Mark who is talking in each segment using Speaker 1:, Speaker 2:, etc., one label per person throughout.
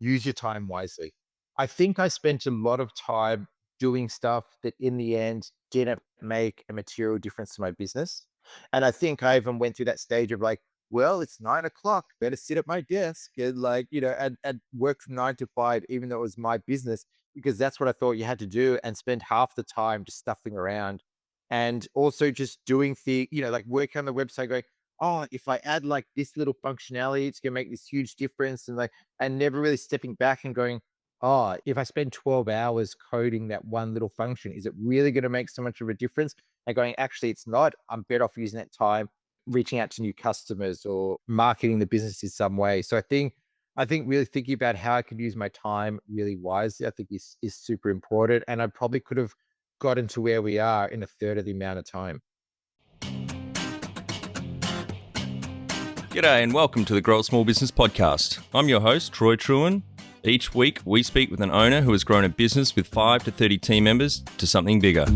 Speaker 1: use your time wisely. I think I spent a lot of time doing stuff that in the end didn't make a material difference to my business. And I think I even went through that stage of like, well, it's 9 o'clock, better sit at my desk and like, and work from 9 to 5, even though it was my business, because that's what I thought you had to do and spend half the time just stuffing around. And also just doing like working on the website going, oh, if I add like this little functionality, it's gonna make this huge difference. And never really stepping back and going, oh, if I spend 12 hours coding that one little function, is it really going to make so much of a difference? And going, actually, it's not. I'm better off using that time reaching out to new customers or marketing the business in some way. So I think really thinking about how I could use my time really wisely, I think is super important. And I probably could have gotten to where we are in a third of the amount of time.
Speaker 2: G'day and welcome to the Grow a Small Business Podcast. I'm your host, Troy Trewin. Each week, we speak with an owner who has grown a business with 5 to 30 team members to something bigger.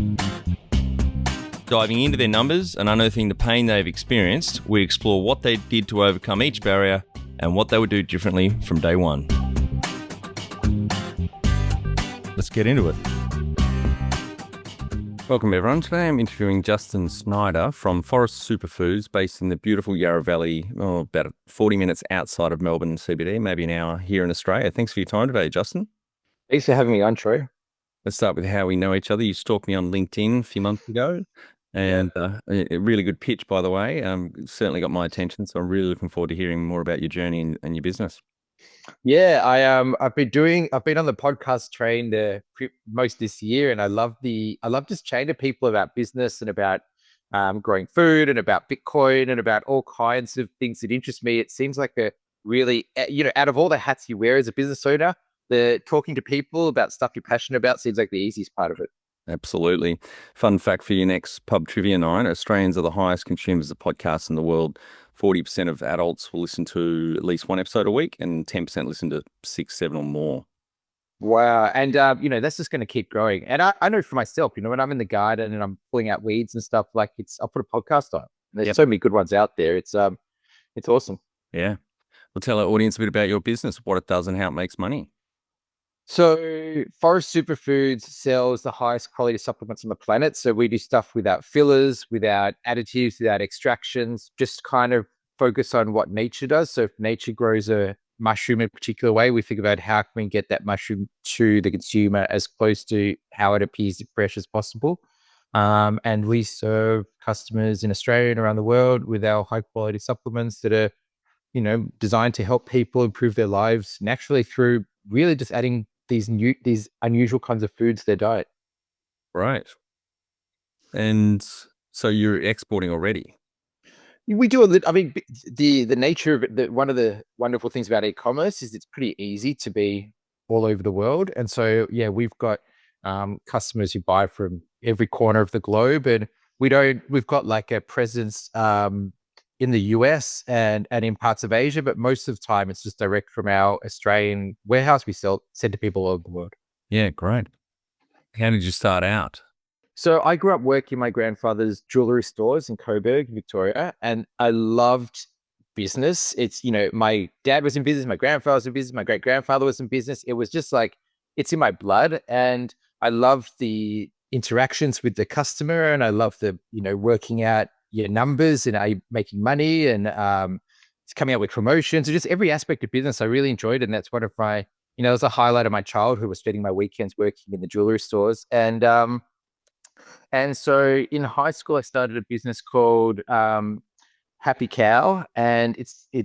Speaker 2: Diving into their numbers and unearthing the pain they've experienced, we explore what they did to overcome each barrier and what they would do differently from day one. Let's get into it. Welcome everyone. Today I'm interviewing Justin Snyder from Forest Superfoods based in the beautiful Yarra Valley, about 40 minutes outside of Melbourne CBD, maybe an hour here in Australia. Thanks for your time today, Justin.
Speaker 1: Thanks for having me on, Troy.
Speaker 2: Let's start with how we know each other. You stalked me on LinkedIn a few months ago and a really good pitch, by the way. Certainly got my attention. So I'm really looking forward to hearing more about your journey and your business.
Speaker 1: Yeah, I've been on the podcast train most this year, and I love just chatting to people about business and about growing food and about Bitcoin and about all kinds of things that interest me. It seems like a really, out of all the hats you wear as a business owner, the talking to people about stuff you're passionate about seems like the easiest part of it.
Speaker 2: Absolutely. Fun fact for your next pub trivia night, Australians are the highest consumers of podcasts in the world. 40% of adults will listen to at least one episode a week and 10% listen to 6, 7 or more.
Speaker 1: Wow. And, that's just going to keep growing. And I know for myself, when I'm in the garden and I'm pulling out weeds and stuff, like I'll put a podcast on. There's so many good ones out there. It's awesome.
Speaker 2: Yeah. Well, tell our audience a bit about your business, what it does and how it makes money.
Speaker 1: So Forest Superfoods sells the highest quality supplements on the planet. So we do stuff without fillers, without additives, without extractions, just kind of focus on what nature does. So if nature grows a mushroom in a particular way, we think about how can we get that mushroom to the consumer as close to how it appears fresh as possible. And we serve customers in Australia and around the world with our high quality supplements that are, designed to help people improve their lives naturally through really just adding these unusual kinds of foods to their diet.
Speaker 2: Right. And so you're exporting already?
Speaker 1: We do a little. I mean, the nature of it. One of the wonderful things about e-commerce is it's pretty easy to be all over the world, and so we've got customers who buy from every corner of the globe, and we've got like a presence in the US and in parts of Asia, but most of the time it's just direct from our Australian warehouse. We send to people all over the world.
Speaker 2: Yeah, great. How did you start out?
Speaker 1: So I grew up working in my grandfather's jewelry stores in Coburg, Victoria, and I loved business. It's, my dad was in business, my grandfather was in business, my great grandfather was in business. It was just like, it's in my blood. And I loved the interactions with the customer, and I love the, working out your numbers and making money and coming up with promotions. So just every aspect of business, I really enjoyed it. And that's one of my, it was a highlight of my childhood, was spending my weekends working in the jewelry stores. And so in high school, I started a business called Happy Cow, and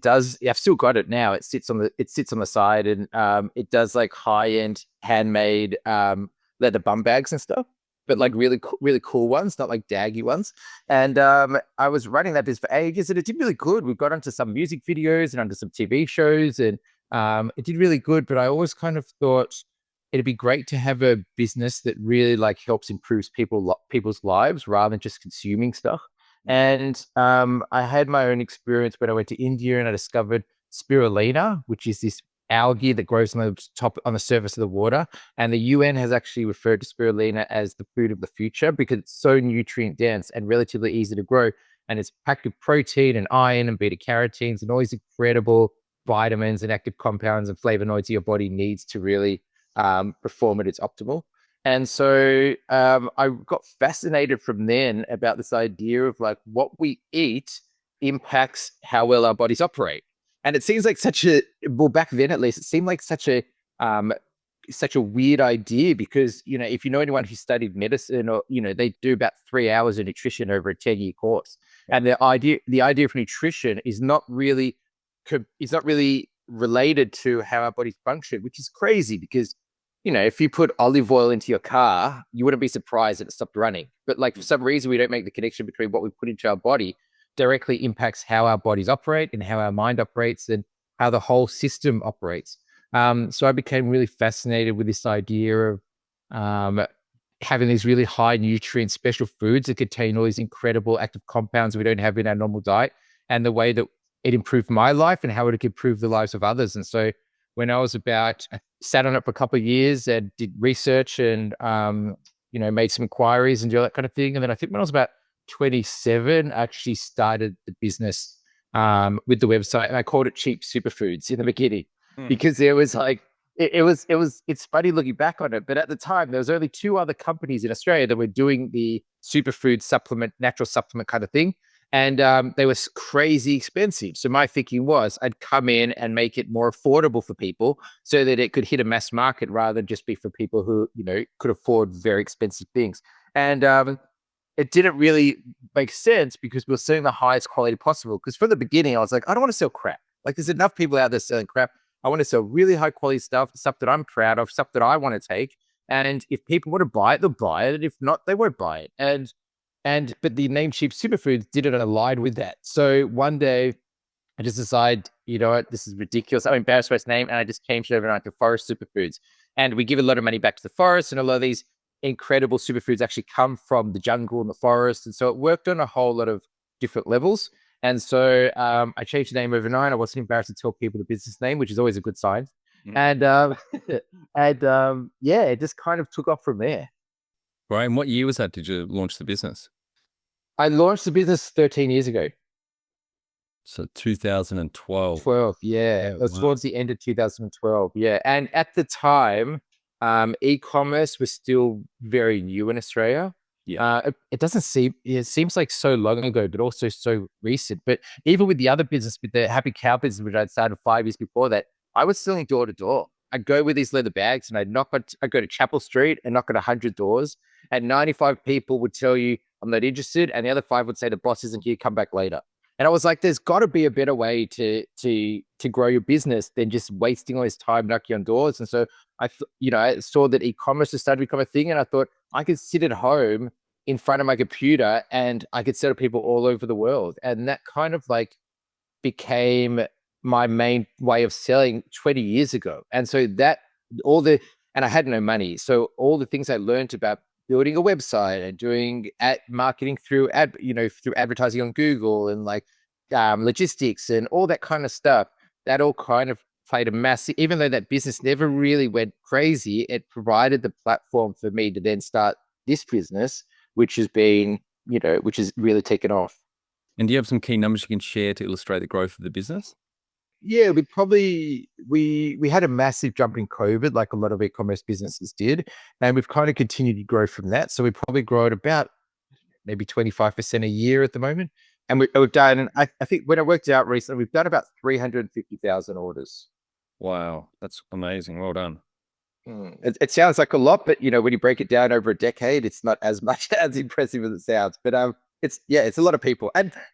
Speaker 1: I've still got it now. It sits on the side, and it does like high-end handmade leather bum bags and stuff, but like really cool ones, not like daggy ones. And I was running that business for ages, and it did really good. We got onto some music videos and onto some TV shows, and it did really good. But I always kind of thought it'd be great to have a business that really like helps improve people's lives rather than just consuming stuff. And I had my own experience when I went to India, and I discovered spirulina, which is this algae that grows on the surface of the water. And the UN has actually referred to spirulina as the food of the future because it's so nutrient dense and relatively easy to grow. And it's packed with protein and iron and beta carotenes and all these incredible vitamins and active compounds and flavonoids your body needs to really perform at its optimal. And so I got fascinated from then about this idea of like what we eat impacts how well our bodies operate. And it seems like well, back then at least, it seemed like um, such a weird idea because, if you know anyone who studied medicine or, they do about 3 hours of nutrition over a 10-year course. And the idea of nutrition is not really related to how our bodies function, which is crazy because, if you put olive oil into your car, you wouldn't be surprised that it stopped running. But like for some reason, we don't make the connection between what we put into our body directly impacts how our bodies operate and how our mind operates and how the whole system operates. So I became really fascinated with this idea of um, having these really high nutrient special foods that contain all these incredible active compounds we don't have in our normal diet, and the way that it improved my life and how it could improve the lives of others. And so when I sat on it for a couple of years and did research and, made some inquiries and do all that kind of thing. And then I think when I was about 27, I actually started the business with the website, and I called it Cheap Superfoods in the beginning because there was like, it's funny looking back on it, but at the time there was only two other companies in Australia that were doing the superfood supplement, natural supplement kind of thing. And they were crazy expensive. So my thinking was I'd come in and make it more affordable for people so that it could hit a mass market rather than just be for people who, could afford very expensive things. And it didn't really make sense because we were selling the highest quality possible. Because from the beginning, I was like, I don't want to sell crap. Like there's enough people out there selling crap. I want to sell really high quality stuff that I'm proud of, stuff that I want to take. And if people want to buy it, they'll buy it. And if not, they won't buy it. But the name Cheap Superfoods didn't align with that. So one day I just decided, you know what, this is ridiculous. I'm embarrassed by its name, and I just changed it overnight to Forest Superfoods. And we give a lot of money back to the forest, and a lot of these incredible superfoods actually come from the jungle and the forest. And so it worked on a whole lot of different levels. And so I changed the name overnight. I wasn't embarrassed to tell people the business name, which is always a good sign. And yeah, it just kind of took off from there.
Speaker 2: Right. And what year was that? Did you launch the business?
Speaker 1: I launched the business 13 years ago.
Speaker 2: So 2012.
Speaker 1: 12, yeah. It was towards the end of 2012, yeah. And at the time, e-commerce was still very new in Australia.
Speaker 2: Yeah.
Speaker 1: It seems like so long ago, but also so recent. But even with the other business, with the Happy Cow business, which I'd started 5 years before that, I was selling door to door. I'd go with these leather bags and I'd go to Chapel Street and knock on 100 doors, and 95 people would tell you, I'm not interested. And the other five would say, the boss isn't here, come back later. And I was like, there's got to be a better way to grow your business than just wasting all this time knocking on doors. And so I saw that e-commerce has started to become a thing, and I thought I could sit at home in front of my computer and I could sell to people all over the world. And that kind of like became my main way of selling 20 years ago. And so and I had no money. So all the things I learned about building a website and doing marketing through advertising on Google and like logistics and all that kind of stuff, that all kind of played a massive, even though that business never really went crazy, it provided the platform for me to then start this business, which has really taken off.
Speaker 2: And do you have some key numbers you can share to illustrate the growth of the business?
Speaker 1: Yeah, we had a massive jump in COVID, like a lot of e-commerce businesses did, and we've kind of continued to grow from that. So we probably grow at about maybe 25% a year at the moment. And we've done, I think when I worked out recently, we've done about 350,000 orders.
Speaker 2: Wow, that's amazing. Well done.
Speaker 1: It sounds like a lot, but when you break it down over a decade, it's not as much as impressive as it sounds. But it's a lot of people,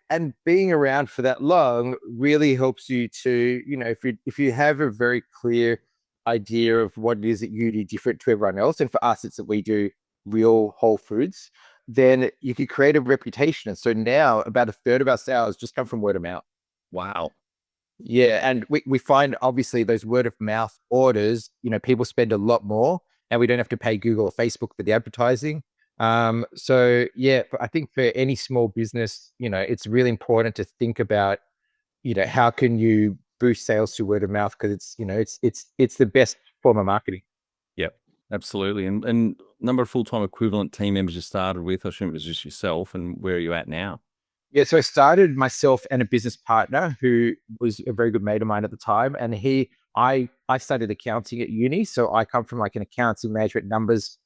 Speaker 1: and being around for that long really helps you to, if you have a very clear idea of what it is that you do different to everyone else, and for us, it's that we do real whole foods, then you can create a reputation. And so now about a third of our sales just come from word of mouth.
Speaker 2: Wow.
Speaker 1: Yeah, and we find obviously those word of mouth orders, people spend a lot more, and we don't have to pay Google or Facebook for the advertising. So yeah, but I think for any small business, it's really important to think about, how can you boost sales through word of mouth, because it's the best form of marketing.
Speaker 2: Yep, absolutely. And number of full-time equivalent team members you started with, I assume it was just yourself, and where are you at now?
Speaker 1: Yeah, so I started myself and a business partner who was a very good mate of mine at the time, and I studied accounting at uni, so I come from like an accounting management numbers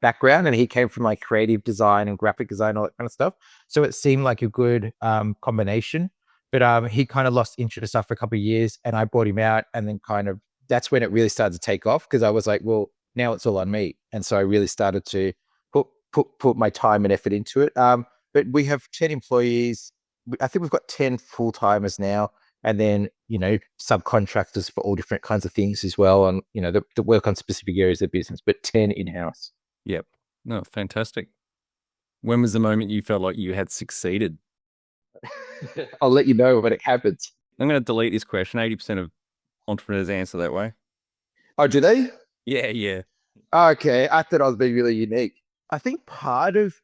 Speaker 1: background, and he came from like creative design and graphic design, all that kind of stuff. So it seemed like a good combination. But he kind of lost interest after a couple of years, and I brought him out, and then kind of that's when it really started to take off because I was like, well, now it's all on me, and so I really started to put my time and effort into it. But we have 10 employees. I think we've got 10 full timers now. And then, subcontractors for all different kinds of things as well. And, the work on specific areas of business, but 10 in house.
Speaker 2: Yep. No, fantastic. When was the moment you felt like you had succeeded?
Speaker 1: I'll let you know when it happens.
Speaker 2: I'm going to delete this question. 80% of entrepreneurs answer that way.
Speaker 1: Oh, do they?
Speaker 2: Yeah, yeah.
Speaker 1: Okay. I thought I was being really unique. I think part of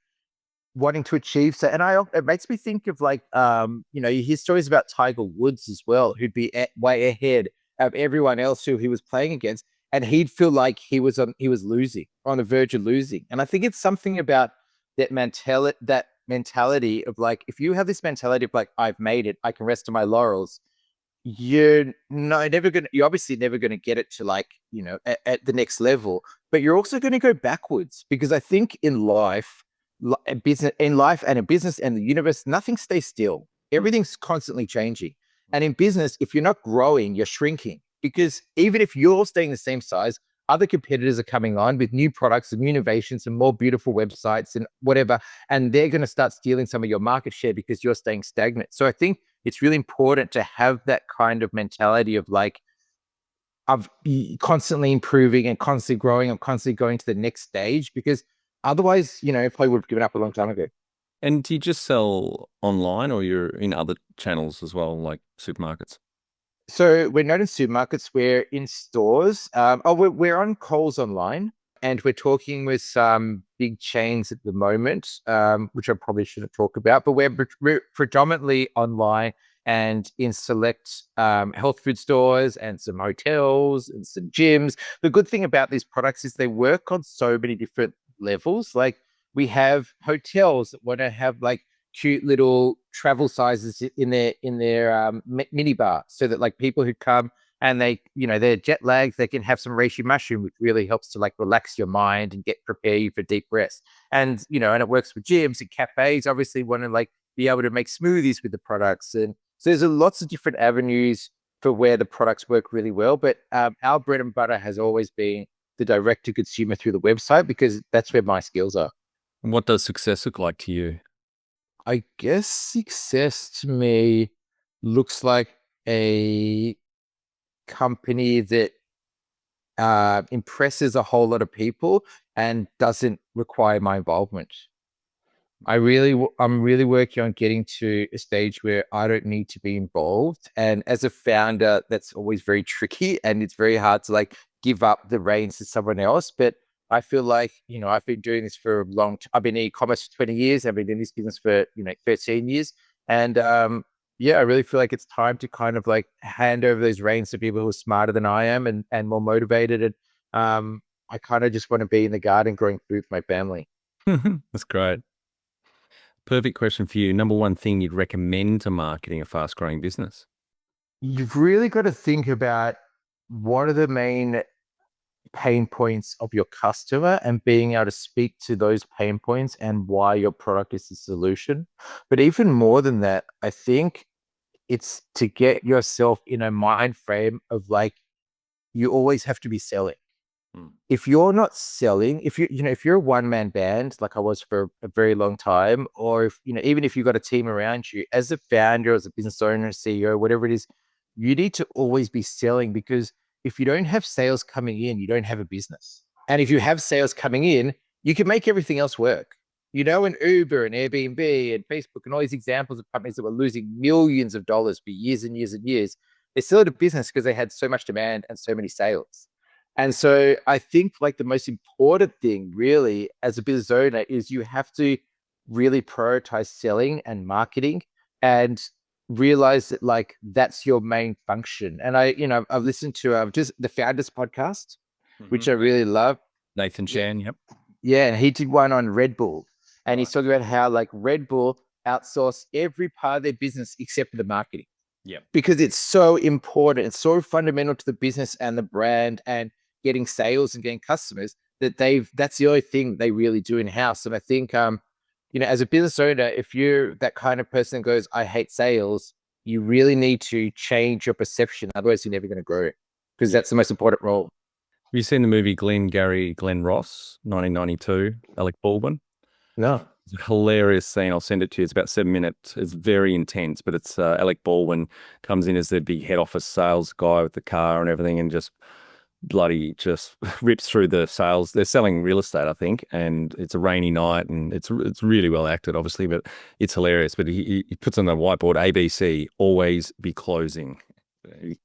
Speaker 1: wanting to achieve so, and it makes me think of like you hear stories about Tiger Woods as well, who'd be way ahead of everyone else who he was playing against, and he'd feel like he was losing, on the verge of losing. And I think it's something about that mentality of like, if you have this mentality of like, I've made it, I can rest on my laurels, you're obviously never gonna get it to like, at the next level, but you're also going to go backwards because I think in life, business in life and in business and the universe, nothing stays still. Everything's constantly changing. And in business, if you're not growing, you're shrinking, because even if you're staying the same size, other competitors are coming on with new products and new innovations and more beautiful websites and whatever, and they're going to start stealing some of your market share because you're staying stagnant. So I think it's really important to have that kind of mentality of like, of constantly improving and constantly growing and constantly going to the next stage, because otherwise, probably would have given up a long time ago.
Speaker 2: And do you just sell online or you're in other channels as well, like supermarkets?
Speaker 1: So we're not in supermarkets, we're in stores. We're on Coles online, and we're talking with some big chains at the moment, which I probably shouldn't talk about, but we're predominantly online and in select health food stores and some hotels and some gyms. The good thing about these products is they work on so many different levels. Like, we have hotels that want to have like cute little travel sizes in their mini bar, so that like people who come and they're jet lagged, they can have some reishi mushroom, which really helps to like relax your mind and prepare you for deep rest. And it works with gyms and cafes. Obviously, want to like be able to make smoothies with the products, and so there's lots of different avenues for where the products work really well. But our bread and butter has always been the direct to consumer through the website, because that's where my skills are.
Speaker 2: And what does success look like to you?
Speaker 1: I guess success to me looks like a company that impresses a whole lot of people and doesn't require my involvement. I'm really working on getting to a stage where I don't need to be involved. And as a founder, that's always very tricky, and it's very hard to like give up the reins to someone else. But I feel like, I've been doing this for a long time. I've been in e-commerce for 20 years. I've been in this business for, 13 years. And yeah, I really feel like it's time to kind of like hand over those reins to people who are smarter than I am, and more motivated. And I kind of just want to be in the garden growing food for my family.
Speaker 2: That's great. Perfect question for you. Number one thing you'd recommend to marketing a fast growing business?
Speaker 1: You've really got to think about what are the main pain points of your customer, and being able to speak to those pain points and why your product is the solution. But even more than that, I think it's to get yourself in a mind frame of like, you always have to be selling.
Speaker 2: Mm.
Speaker 1: If you're not selling, if you're a one-man band like I was for a very long time, or if even if you've got a team around you, as a founder, as a business owner, CEO, whatever it is, you need to always be selling, because if you don't have sales coming in, you don't have a business. And if you have sales coming in, you can make everything else work. And Uber and Airbnb and Facebook and all these examples of companies that were losing millions of dollars for years and years and years, they still had a business because they had so much demand and so many sales. And so I think like the most important thing really as a business owner is you have to really prioritize selling and marketing, and realize that like that's your main function. And I've listened to just the Founders podcast,
Speaker 2: Mm-hmm.
Speaker 1: which I really love.
Speaker 2: Nathan
Speaker 1: Yeah.
Speaker 2: Chan, yep.
Speaker 1: Yeah, and he did one on Red Bull, and
Speaker 2: Right.
Speaker 1: he's talking about how like Red Bull, outsource every part of their business except for the marketing
Speaker 2: Yeah.
Speaker 1: because it's so important. It's so fundamental to the business and the brand and getting sales and getting customers that that's the only thing they really do in house. And I think, as a business owner, if you're that kind of person that goes, I hate sales, you really need to change your perception. Otherwise, you're never going to grow because
Speaker 2: Yeah.
Speaker 1: that's the most important role.
Speaker 2: Have you seen the movie Glenn Ross, 1992, Alec Baldwin?
Speaker 1: No.
Speaker 2: It's a hilarious scene. I'll send it to you. It's about 7 minutes. It's very intense, but it's Alec Baldwin comes in as the big head office sales guy with the car and everything, and just bloody just rips through the sales. They're selling real estate, I think, and it's a rainy night, and it's really well acted, obviously, but it's hilarious. But he puts on the whiteboard ABC, always be closing.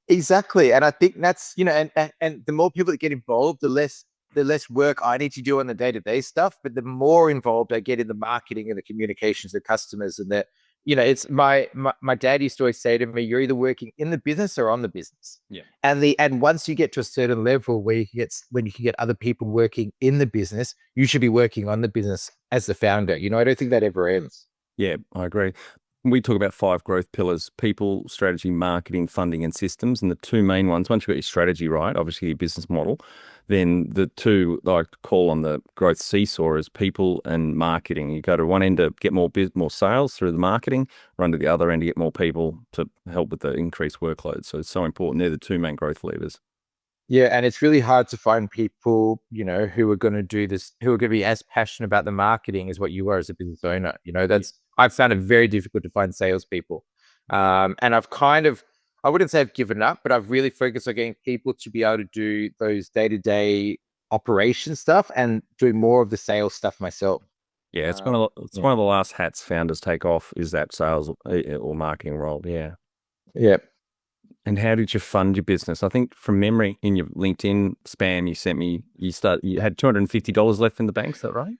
Speaker 1: Exactly. And I think that's, and the more people that get involved, the less work I need to do on the day-to-day stuff, but the more involved I get in the marketing and the communications with customers. And that, it's my dad used to always say to me, you're either working in the business or on the business.
Speaker 2: Yeah.
Speaker 1: And once you get to a certain level where when you can get other people working in the business, you should be working on the business as the founder. I don't think that ever ends.
Speaker 2: Yeah, I agree. We talk about 5 growth pillars: people, strategy, marketing, funding, and systems. And the 2 main ones, once you've got your strategy right, obviously your business model, then the 2 I like to call on the growth seesaw is people and marketing. You go to one end to get more sales through the marketing, run to the other end to get more people to help with the increased workload. So it's so important. They're the 2 main growth levers.
Speaker 1: Yeah, and it's really hard to find people, who are going to do this, who are going to be as passionate about the marketing as what you are as a business owner. I've found it very difficult to find salespeople. And I wouldn't say I've given up, but I've really focused on getting people to be able to do those day-to-day operation stuff and doing more of the sales stuff myself.
Speaker 2: Yeah, it's
Speaker 1: Yeah.
Speaker 2: one of the last hats founders take off is that sales or marketing role. Yeah.
Speaker 1: Yeah.
Speaker 2: And how did you fund your business? I think from memory in your LinkedIn spam you sent me, you had $250 left in the bank. Is that right?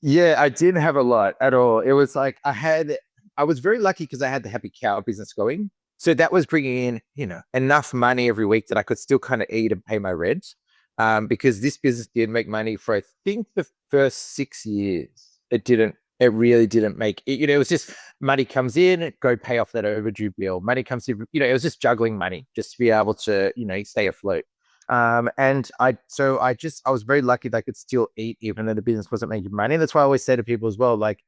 Speaker 1: Yeah, I didn't have a lot at all. It was like I was very lucky because I had the happy cow business going. So that was bringing in, enough money every week that I could still kind of eat and pay my rent. Because this business did make money for, I think, the first 6 years. It really didn't make it, it was just money comes in, go pay off that overdue bill. Money comes in, it was just juggling money just to be able to, stay afloat. And I was very lucky that I could still eat even though the business wasn't making money. That's why I always say to people as well, like,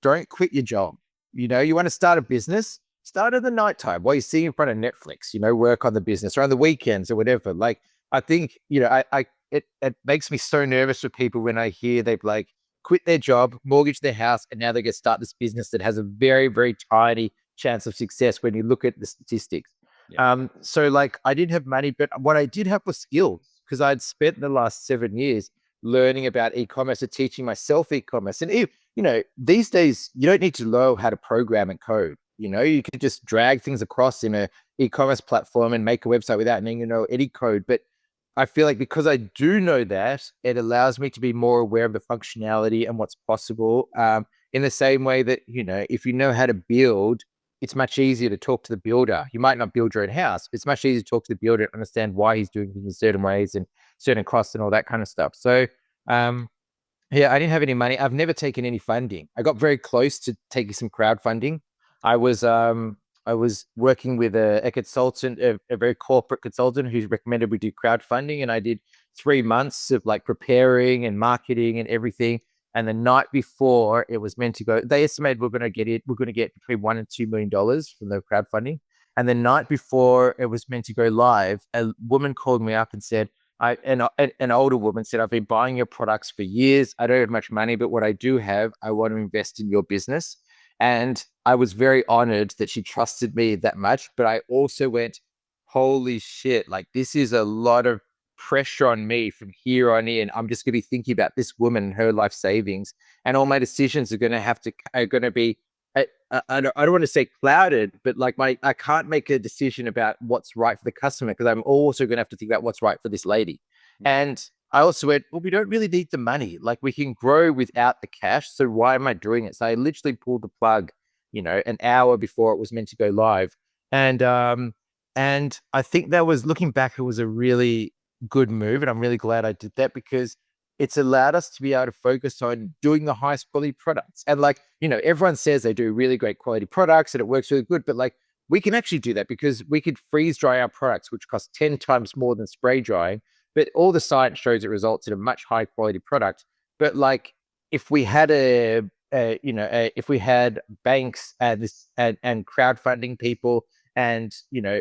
Speaker 1: don't quit your job. You want to start a business, start at the nighttime while you're sitting in front of Netflix, work on the business or on the weekends or whatever. Like, I think, it makes me so nervous with people when I hear they've like quit their job, mortgage their house, and now they're going to start this business that has a very, very tiny chance of success when you look at the statistics.
Speaker 2: Yeah.
Speaker 1: So like I didn't have money, but what I did have was skills because I'd spent the last 7 years learning about e-commerce and teaching myself e-commerce. And these days you don't need to know how to program and code. You can just drag things across in a e-commerce platform and make a website without needing to know any code. But I feel like because I do know that, it allows me to be more aware of the functionality and what's possible. In the same way that, if you know how to build, it's much easier to talk to the builder. You might not build your own house. It's much easier to talk to the builder and understand why he's doing things in certain ways and certain costs and all that kind of stuff. So, yeah, I didn't have any money. I've never taken any funding. I got very close to taking some crowdfunding. I was I was working with a consultant, a very corporate consultant who's recommended we do crowdfunding, and I did 3 months of like preparing and marketing and everything. And the night before it was meant to go, they estimated we're going to get between $1 and $2 million from the crowdfunding. And the night before it was meant to go live, a woman called me up and said, an older woman said, I've been buying your products for years. I don't have much money, but what I do have, I want to invest in your business. And I was very honored that she trusted me that much. But I also went, holy shit, like this is a lot of pressure on me from here on in. I'm just going to be thinking about this woman and her life savings. And all my decisions are going to be, I don't want to say clouded, but like I can't make a decision about what's right for the customer because I'm also going to have to think about what's right for this lady. And I also went, well, we don't really need the money. Like we can grow without the cash. So why am I doing it? So I literally pulled the plug, an hour before it was meant to go live. And I think that was looking back, it was a really good move. And I'm really glad I did that because it's allowed us to be able to focus on doing the highest quality products. And like, everyone says they do really great quality products and it works really good, but like we can actually do that because we could freeze dry our products, which cost 10 times more than spray drying. But all the science shows it results in a much higher quality product. But like if we had if we had banks and crowdfunding people and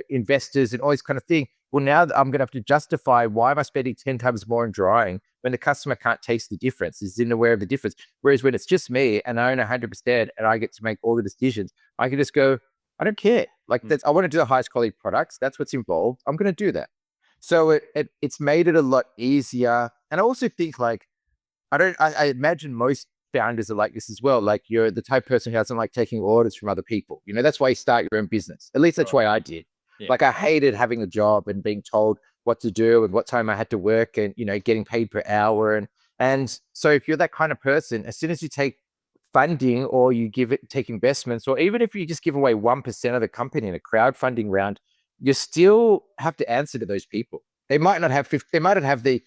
Speaker 1: investors and all this kind of thing, well, now I'm going to have to justify why am I spending 10 times more on drying when the customer can't taste the difference, isn't aware of the difference. Whereas when it's just me and I own 100% and I get to make all the decisions, I can just go, I don't care. Like that's, I want to do the highest quality products. That's what's involved. I'm going to do that. So it's made it a lot easier. And I also think like, I imagine most founders are like this as well. Like you're the type of person who doesn't like taking orders from other people. That's why you start your own business. At least that's
Speaker 2: Right.
Speaker 1: why I did.
Speaker 2: Yeah.
Speaker 1: Like I hated having a job and being told what to do and what time I had to work and, getting paid per hour. And so if you're that kind of person, as soon as you take funding or you take investments, or even if you just give away 1% of the company in a crowdfunding round, you still have to answer to those people. They might not have they might not have the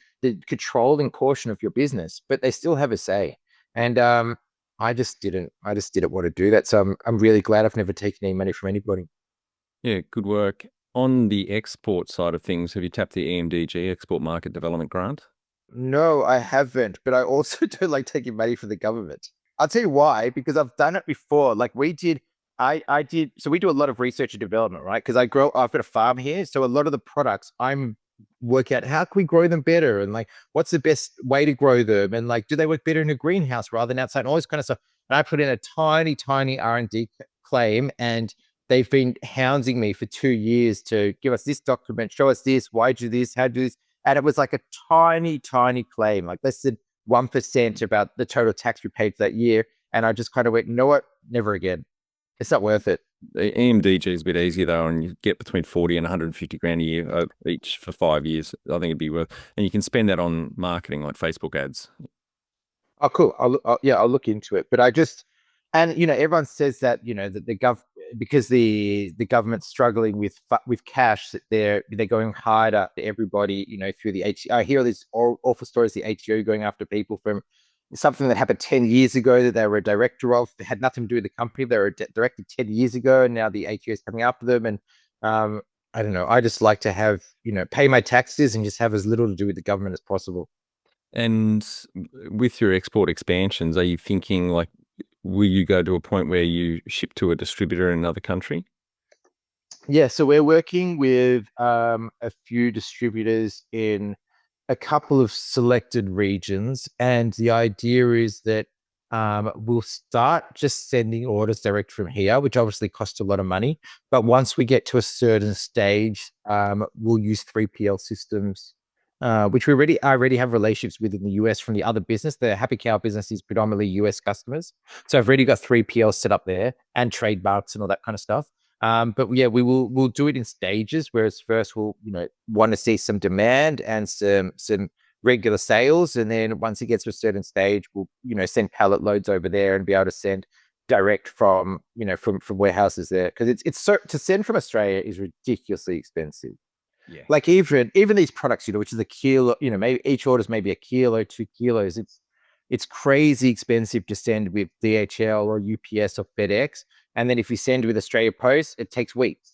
Speaker 1: controlling portion of your business, but they still have a say. And I just didn't want to do that. So I'm really glad I've never taken any money from anybody.
Speaker 2: Yeah, good work. On the export side of things, have you tapped the EMDG Export Market Development Grant?
Speaker 1: No, I haven't, but I also don't like taking money from the government. I'll tell you why, because I've done it before. Like we did, I did. So we do a lot of research and development, right? Because I've got a farm here, so a lot of the products I'm work out how can we grow them better, and like what's the best way to grow them, and like do they work better in a greenhouse rather than outside, and all this kind of stuff. And I put in a tiny, tiny R&D claim, and they've been hounding me for 2 years to give us this document, show us this, why do this, how do this, and it was like a tiny, tiny claim, like less than 1% about the total tax we paid for that year. And I just kind of went, you know what? Never again. It's not worth it.
Speaker 2: The EMDG is a bit easier though, and you get between 40 and 150 grand a year each for 5 years. I think it'd be worth, and you can spend that on marketing like Facebook ads.
Speaker 1: Oh, cool. I'll look into it. But I just, and everyone says that that because the government's struggling with cash, that they're going harder to everybody, through the ATO. I hear all these awful stories, the ATO going after people from something that happened 10 years ago that they were a director of. They had nothing to do with the company. They were directed 10 years ago, and now the ATO is coming after them. And I don't know. I just like to have pay my taxes and just have as little to do with the government as possible.
Speaker 2: And with your export expansions, are you thinking like, will you go to a point where you ship to a distributor in another country?
Speaker 1: Yeah, so we're working with a few distributors in a couple of selected regions, and the idea is that we'll start just sending orders direct from here, which obviously costs a lot of money. But once we get to a certain stage, we'll use 3PL systems, which I already have relationships with in the US from the other business. The Happy Cow business is predominantly US customers, so I've already got 3PL set up there and trademarks and all that kind of stuff. But yeah, we'll do it in stages. Whereas first we'll want to see some demand and some regular sales, and then once it gets to a certain stage, we'll send pallet loads over there and be able to send direct from from warehouses there, because it's so to send from Australia is ridiculously expensive.
Speaker 2: Yeah.
Speaker 1: Like even these products, which is a kilo, maybe each order is maybe a kilo, 2 kilos. It's crazy expensive to send with DHL or UPS or FedEx. And then if you send with Australia Post, it takes weeks.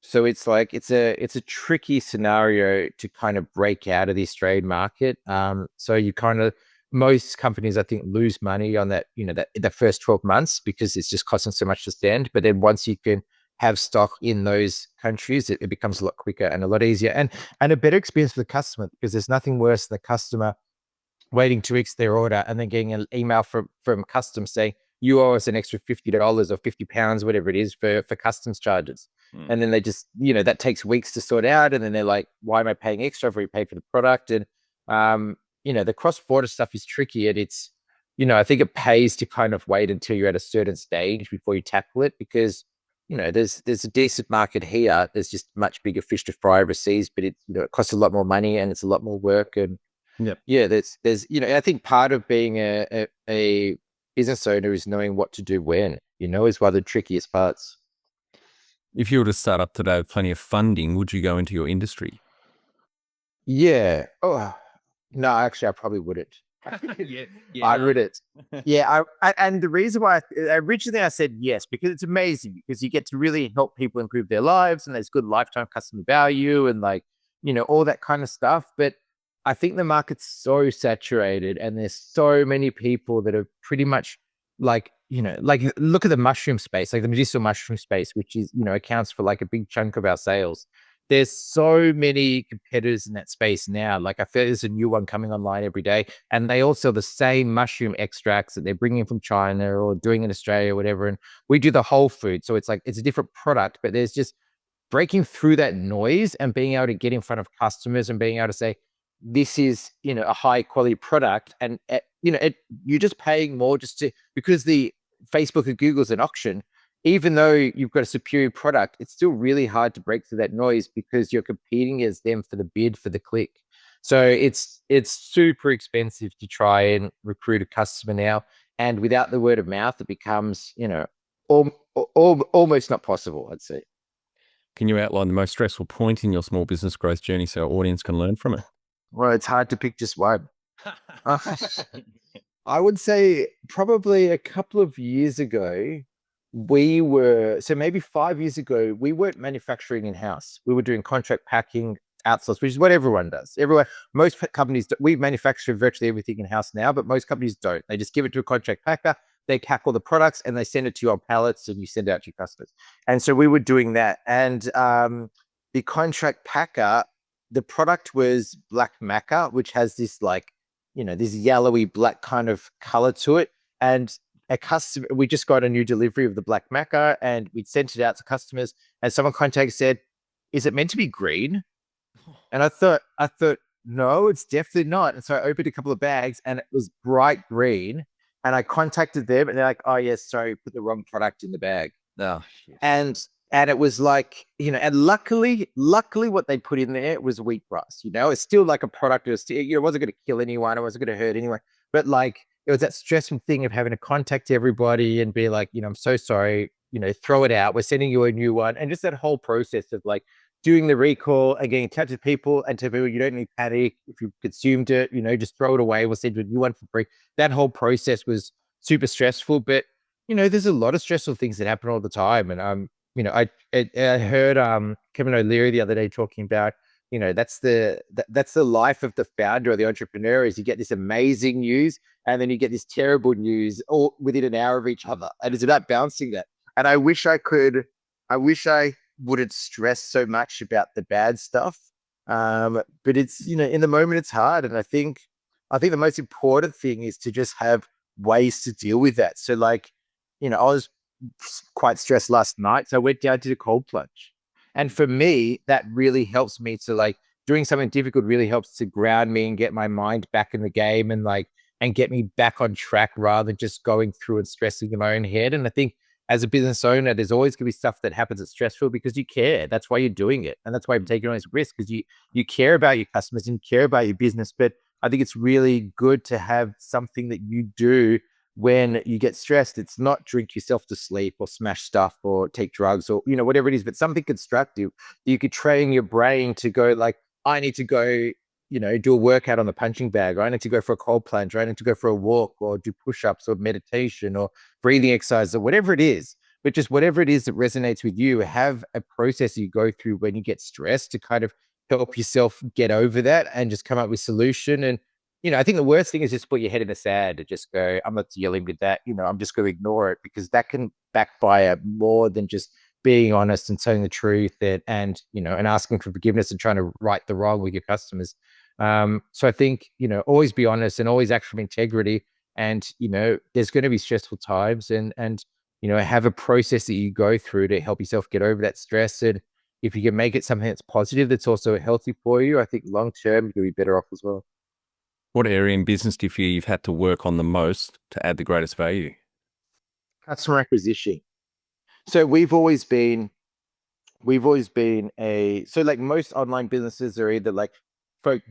Speaker 1: So it's like it's a tricky scenario to kind of break out of the Australian market. So you kind of most companies I think lose money on that, that the first 12 months because it's just costing so much to send. But then once you can have stock in those countries, it becomes a lot quicker and a lot easier and a better experience for the customer, because there's nothing worse than the customer waiting 2 weeks their order and then getting an email from customs saying you owe us an extra $50 or £50, whatever it is, for customs charges.
Speaker 2: Mm.
Speaker 1: And then they just, that takes weeks to sort out. And then they're like, why am I paying extra? I've already paid for the product. And, the cross-border stuff is tricky. And it's, I think it pays to kind of wait until you're at a certain stage before you tackle it, because, there's a decent market here. There's just much bigger fish to fry overseas, but it, it costs a lot more money and it's a lot more work. And
Speaker 2: Yep.
Speaker 1: yeah, there's I think part of being a business owner is knowing what to do when, is one of the trickiest parts.
Speaker 2: If you were to start up today with plenty of funding, would you go into your industry?
Speaker 1: Yeah. Oh, No, actually, I probably wouldn't.
Speaker 2: Yeah, yeah,
Speaker 1: I
Speaker 2: no.
Speaker 1: wouldn't. Yeah, and the reason why originally I said yes, because it's amazing, because you get to really help people improve their lives, and there's good lifetime customer value, and like, all that kind of stuff. But I think the market's so saturated, and there's so many people that are pretty much like look at the mushroom space, like the medicinal mushroom space, which is, accounts for like a big chunk of our sales. There's so many competitors in that space now. Like, I feel there's a new one coming online every day, and they all sell the same mushroom extracts that they're bringing from China or doing in Australia or whatever. And we do the whole food, so it's like it's a different product, but there's just breaking through that noise and being able to get in front of customers and being able to say, this is, a high quality product. And you're just paying more just to, because the Facebook and Google's an auction. Even though you've got a superior product, it's still really hard to break through that noise, because you're competing against them for the bid, for the click. So it's super expensive to try and recruit a customer now, and without the word of mouth, it becomes, almost not possible, I'd say.
Speaker 2: Can you outline the most stressful point in your small business growth journey so our audience can learn from it?
Speaker 1: Well, it's hard to pick just one. I would say probably a couple of years ago, so maybe 5 years ago, we weren't manufacturing in house. We were doing contract packing, outsource, which is what everyone does. Most companies, we manufacture virtually everything in house now, but most companies don't. They just give it to a contract packer, they pack all the products, and they send it to you on pallets, and you send it out to your customers. And so we were doing that. And the contract packer, the product was black maca, which has this like, this yellowy black kind of color to it. And a customer, we just got a new delivery of the black maca, and we sent it out to customers. And someone contacted, said, "Is it meant to be green?" And I thought, no, it's definitely not. And so I opened a couple of bags, and it was bright green. And I contacted them, and they're like, "Oh yes, sorry, put the wrong product in the bag."
Speaker 2: Oh, shit.
Speaker 1: And it was like, and luckily what they put in there was wheatgrass. It's still like a product. It was still, it wasn't going to kill anyone, it wasn't going to hurt anyone. But like, it was that stressful thing of having to contact everybody and be like, I'm so sorry, throw it out, we're sending you a new one. And just that whole process of like doing the recall and getting in touch with people, and to people, you don't need panic if you consumed it, just throw it away, we'll send you a new one for free. That whole process was super stressful. But there's a lot of stressful things that happen all the time. And I heard Kevin O'Leary the other day talking about, that's the life of the founder or the entrepreneur, is you get this amazing news, and then you get this terrible news all within an hour of each other, and it's about balancing that. And I wish I wouldn't stress so much about the bad stuff. But it's, in the moment it's hard. And I think the most important thing is to just have ways to deal with that. So like, I was quite stressed last night, so I went down to the cold plunge. And for me, that really helps me to like, doing something difficult really helps to ground me and get my mind back in the game, and like, and get me back on track rather than just going through and stressing in my own head. And I think as a business owner, there's always going to be stuff that happens that's stressful, because you care. That's why you're doing it. And that's why I'm taking on this risk, because you care about your customers and you care about your business. But I think it's really good to have something that you do when you get stressed. It's not drink yourself to sleep or smash stuff or take drugs or, whatever it is, but something constructive. You could train your brain to go like, I need to go, do a workout on the punching bag, or I need to go for a cold plunge, or I need to go for a walk, or do push-ups or meditation or breathing exercise, or whatever it is. But just whatever it is that resonates with you, have a process you go through when you get stressed to kind of help yourself get over that and just come up with solution. And I think the worst thing is just put your head in the sand and just go, I'm not dealing with that. I'm just going to ignore it, because that can backfire more than just being honest and telling the truth, and asking for forgiveness and trying to right the wrong with your customers. So I think, always be honest and always act from integrity. And, there's going to be stressful times, and have a process that you go through to help yourself get over that stress. And if you can make it something that's positive, that's also healthy for you, I think long term you'll be better off as well.
Speaker 2: What area in business do you feel you've had to work on the most to add the greatest value?
Speaker 1: Customer acquisition. So we've always been so like most online businesses are either like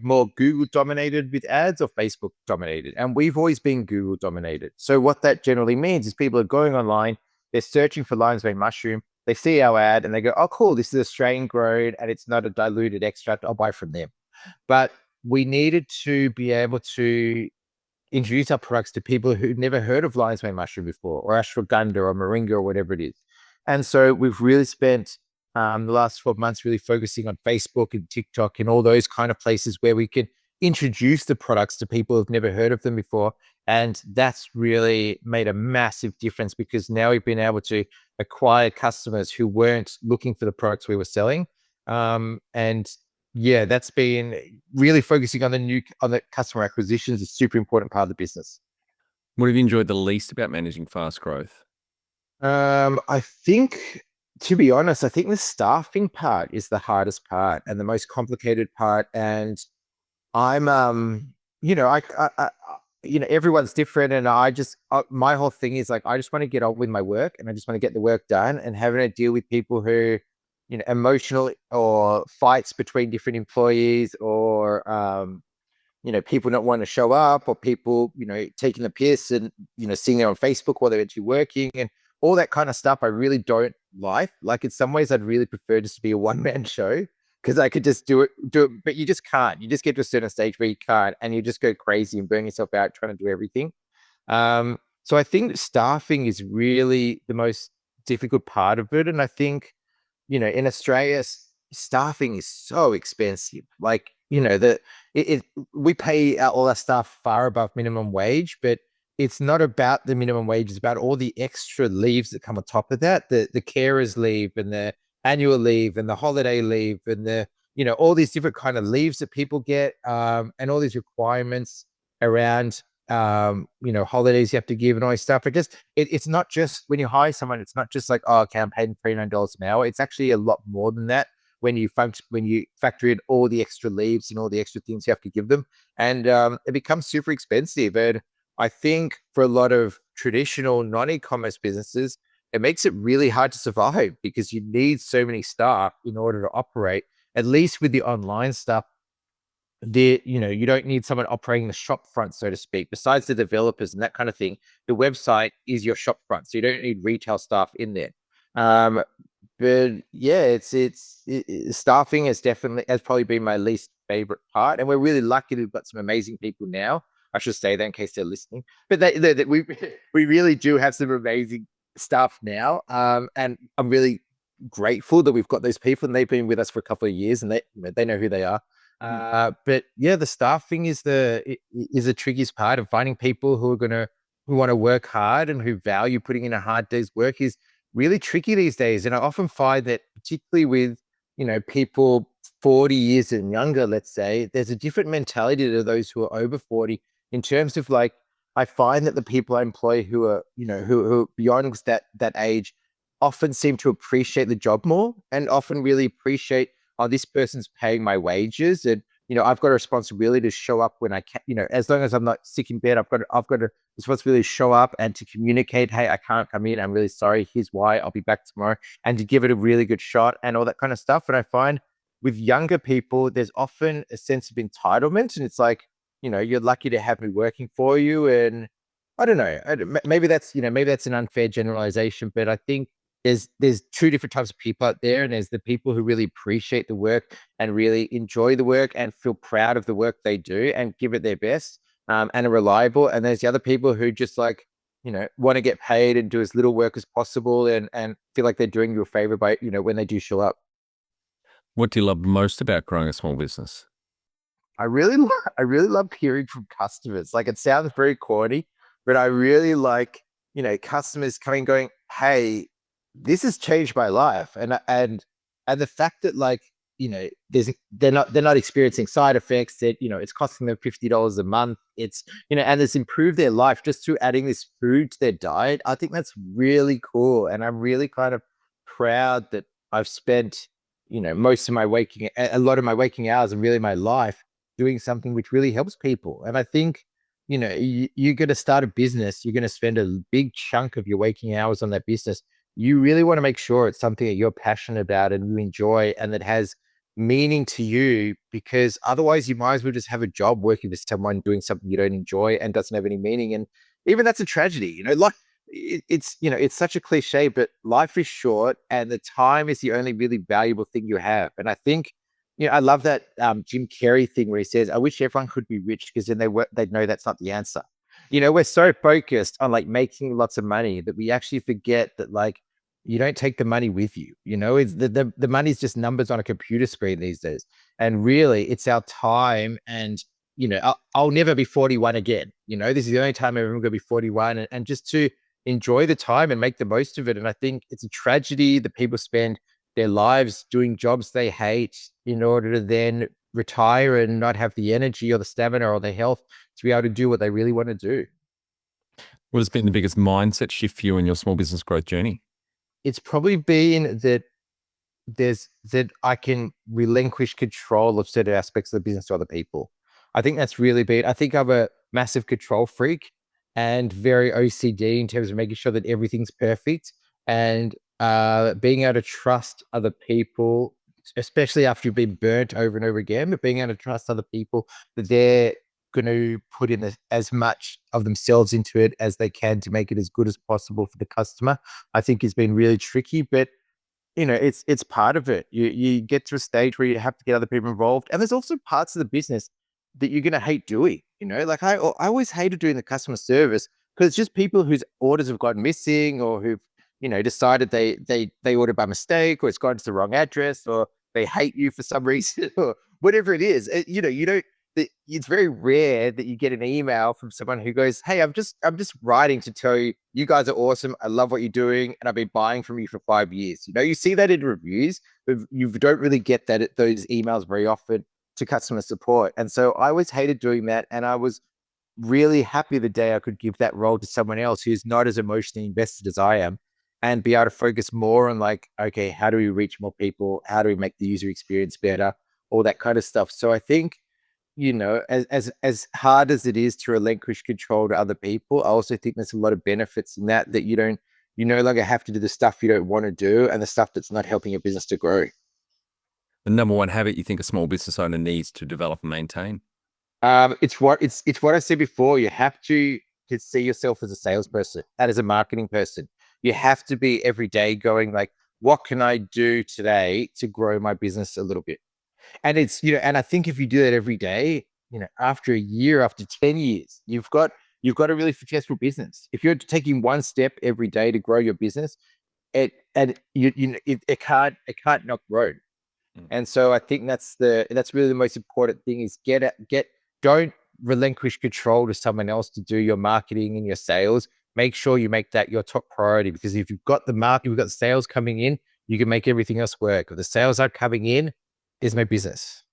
Speaker 1: more Google dominated with ads or Facebook dominated. And we've always been Google dominated. So what that generally means is people are going online, they're searching for lion's mane mushroom, they see our ad and they go, oh, cool, this is Australian grown and it's not a diluted extract, I'll buy from them. But we needed to be able to introduce our products to people who'd never heard of lion's mane mushroom before, or ashwagandha or moringa or whatever it is. And so we've really spent the last 12 months really focusing on Facebook and TikTok and all those kind of places where we can introduce the products to people who've never heard of them before. And that's really made a massive difference because now we've been able to acquire customers who weren't looking for the products we were selling. And yeah, that's been really focusing on the customer acquisition is a super important part of the business.
Speaker 2: What have you enjoyed the least about managing fast growth?
Speaker 1: I think, to be honest, I think the staffing part is the hardest part and the most complicated part. And I'm, you know, everyone's different, and I just, my whole thing is like, I just want to get on with my work, and I just want to get the work done, and having to deal with people who, emotional or fights between different employees, or people not wanting to show up, or people, taking the piss and, seeing there on Facebook while they're actually working and all that kind of stuff. I really don't like. Like in some ways, I'd really prefer just to be a one-man show because I could just do it, but you just can't. You just get to a certain stage where you can't, and you just go crazy and burn yourself out trying to do everything. So I think staffing is really the most difficult part of it. And I think, in Australia, staffing is so expensive. Like, we pay all our staff far above minimum wage, but it's not about the minimum wage. It's about all the extra leaves that come on top of that, the carers leave and the annual leave and the holiday leave and all these different kind of leaves that people get, and all these requirements around, holidays you have to give and all this stuff. It's not just when you hire someone, it's not just like, oh, okay, I'm paying $39 an hour. It's actually a lot more than that when you factor in all the extra leaves and all the extra things you have to give them. And it becomes super expensive. And I think for a lot of traditional non-e-commerce businesses, it makes it really hard to survive because you need so many staff in order to operate. At least with the online stuff, you don't need someone operating the shop front, so to speak. Besides the developers and that kind of thing, the website is your shop front, so you don't need retail staff in there. Um, but yeah, staffing has probably been my least favorite part, and we're really lucky to have got some amazing people now. I should say that in case they're listening, but we we really do have some amazing staff now, and I'm really grateful that we've got those people, and they've been with us for a couple of years, and they know who they are. But yeah, the staffing is the trickiest part of finding people who want to work hard and who value putting in a hard day's work is really tricky these days. And I often find that particularly with, people 40 years and younger, let's say, there's a different mentality to those who are over 40 in terms of like, I find that the people I employ who are, who are beyond that age often seem to appreciate the job more and often really appreciate, oh, this person's paying my wages, and I've got a responsibility to show up when I can. As long as I'm not sick in bed, I've got a responsibility to show up and to communicate. Hey, I can't come in. I'm really sorry. Here's why. I'll be back tomorrow, and to give it a really good shot and all that kind of stuff. And I find with younger people, there's often a sense of entitlement, and it's like, you're lucky to have me working for you, and I don't know. Maybe that's an unfair generalization, but I think there's two different types of people out there, and there's the people who really appreciate the work and really enjoy the work and feel proud of the work they do and give it their best, and are reliable. And there's the other people who just like, want to get paid and do as little work as possible and feel like they're doing you a favor by, when they do show up.
Speaker 2: What do you love most about growing a small business?
Speaker 1: I really love hearing from customers. Like it sounds very corny, but I really like, customers coming going, "Hey, this has changed my life." And the fact that like, they're not experiencing side effects, that, it's costing them $50 a month. It's, and it's improved their life just through adding this food to their diet. I think that's really cool. And I'm really kind of proud that I've spent, most of my a lot of my waking hours and really my life doing something which really helps people. And I think, you're going to start a business, you're going to spend a big chunk of your waking hours on that business. You really want to make sure it's something that you're passionate about and you enjoy and that has meaning to you, because otherwise you might as well just have a job working for someone doing something you don't enjoy and doesn't have any meaning. And even that's a tragedy, like it's such a cliche, but life is short and the time is the only really valuable thing you have. And I think, I love that Jim Carrey thing where he says, "I wish everyone could be rich because then they'd know that's not the answer." We're so focused on like making lots of money that we actually forget that like you don't take the money with you. It's the money's just numbers on a computer screen these days, and really, it's our time. And I'll never be 41 again. This is the only time I'm ever going to be 41, and just to enjoy the time and make the most of it. And I think it's a tragedy that people spend their lives doing jobs they hate in order to then retire and not have the energy or the stamina or the health to be able to do what they really want to do.
Speaker 2: What has been the biggest mindset shift for you in your small business growth journey?
Speaker 1: It's probably been that I can relinquish control of certain aspects of the business to other people. I think that's really big. I think I'm a massive control freak and very OCD in terms of making sure that everything's perfect, and being able to trust other people, especially after you've been burnt over and over again, but being able to trust other people that they're going to put in as much of themselves into it as they can to make it as good as possible for the customer, I think has been really tricky. But it's part of it. You get to a stage where you have to get other people involved, and there's also parts of the business that you're gonna hate doing. Like I always hated doing the customer service because it's just people whose orders have gone missing, or who've decided they ordered by mistake, or it's gone to the wrong address, or they hate you for some reason, or whatever it is. You don't. It's very rare that you get an email from someone who goes, "Hey, I'm just writing to tell you you guys are awesome. I love what you're doing, and I've been buying from you for 5 years." You see that in reviews, but you don't really get those emails very often to customer support. And so I always hated doing that, and I was really happy the day I could give that role to someone else who's not as emotionally invested as I am, and be able to focus more on like, okay, how do we reach more people? How do we make the user experience better? All that kind of stuff. So I think as hard as it is to relinquish control to other people, I also think there's a lot of benefits in that you no longer have to do the stuff you don't want to do and the stuff that's not helping your business to grow.
Speaker 2: The number one habit you think a small business owner needs to develop and maintain?
Speaker 1: It's what I said before. You have to see yourself as a salesperson and as a marketing person. You have to be every day going like, what can I do today to grow my business a little bit? And and I think if you do that every day, after a year, after 10 years, you've got a really successful business. If you're taking one step every day to grow your business, it can't not grow.
Speaker 2: Mm.
Speaker 1: And so I think that's really the most important thing is don't relinquish control to someone else to do your marketing and your sales. Make sure you make that your top priority, because if you've got the market, you've got the sales coming in, you can make everything else work. If the sales aren't coming in, there's no business.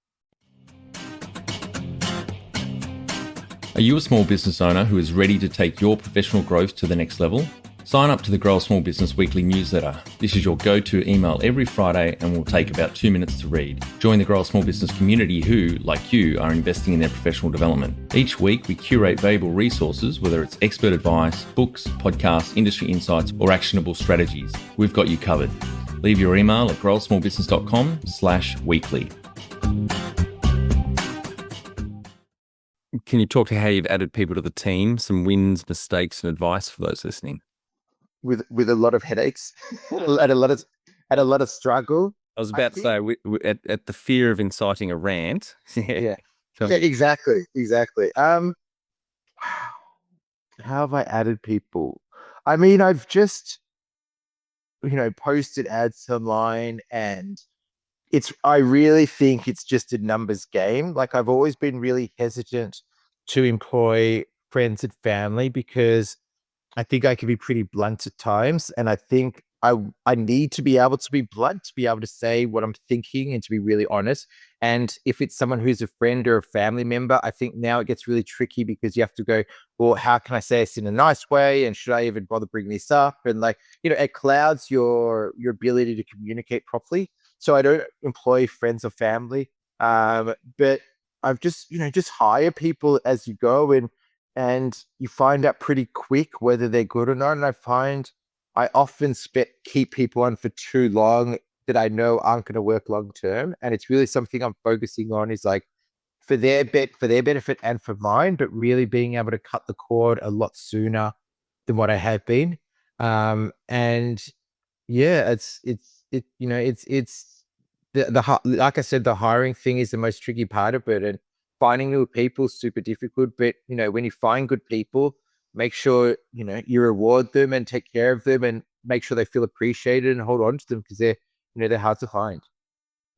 Speaker 2: Are you a small business owner who is ready to take your professional growth to the next level? Sign up to the Grow a Small Business Weekly newsletter. This is your go-to email every Friday and will take about 2 minutes to read. Join the Grow a Small Business community who, like you, are investing in their professional development. Each week, we curate valuable resources, whether it's expert advice, books, podcasts, industry insights, or actionable strategies. We've got you covered. Leave your email at growasmallbusiness.com/weekly. Can you talk to how you've added people to the team, some wins, mistakes, and advice for those listening?
Speaker 1: With a lot of headaches and a lot of struggle.
Speaker 2: I was
Speaker 1: I
Speaker 2: about to
Speaker 1: think,
Speaker 2: say, at the fear of inciting a rant. Yeah.
Speaker 1: yeah,
Speaker 2: Tell
Speaker 1: yeah,
Speaker 2: me.
Speaker 1: exactly. How have I added people? I mean, I've just posted ads online, and I really think it's just a numbers game. Like I've always been really hesitant to employ friends and family because I think I can be pretty blunt at times, and I think I need to be able to be blunt, to be able to say what I'm thinking, and to be really honest. And if it's someone who's a friend or a family member, I think now it gets really tricky because you have to go, well, how can I say this in a nice way, and should I even bother bringing this up? And like, it clouds your ability to communicate properly. So I don't employ friends or family, but I've just hire people as you go, and you find out pretty quick whether they're good or not. And I find I often keep people on for too long that I know aren't going to work long term. And it's really something I'm focusing on, is like for their benefit and for mine, but really being able to cut the cord a lot sooner than what I have been. And yeah, it's like I said, the hiring thing is the most tricky part of it, and finding new people is super difficult. But when you find good people, make sure you reward them and take care of them, and make sure they feel appreciated and hold on to them, because they're hard to find.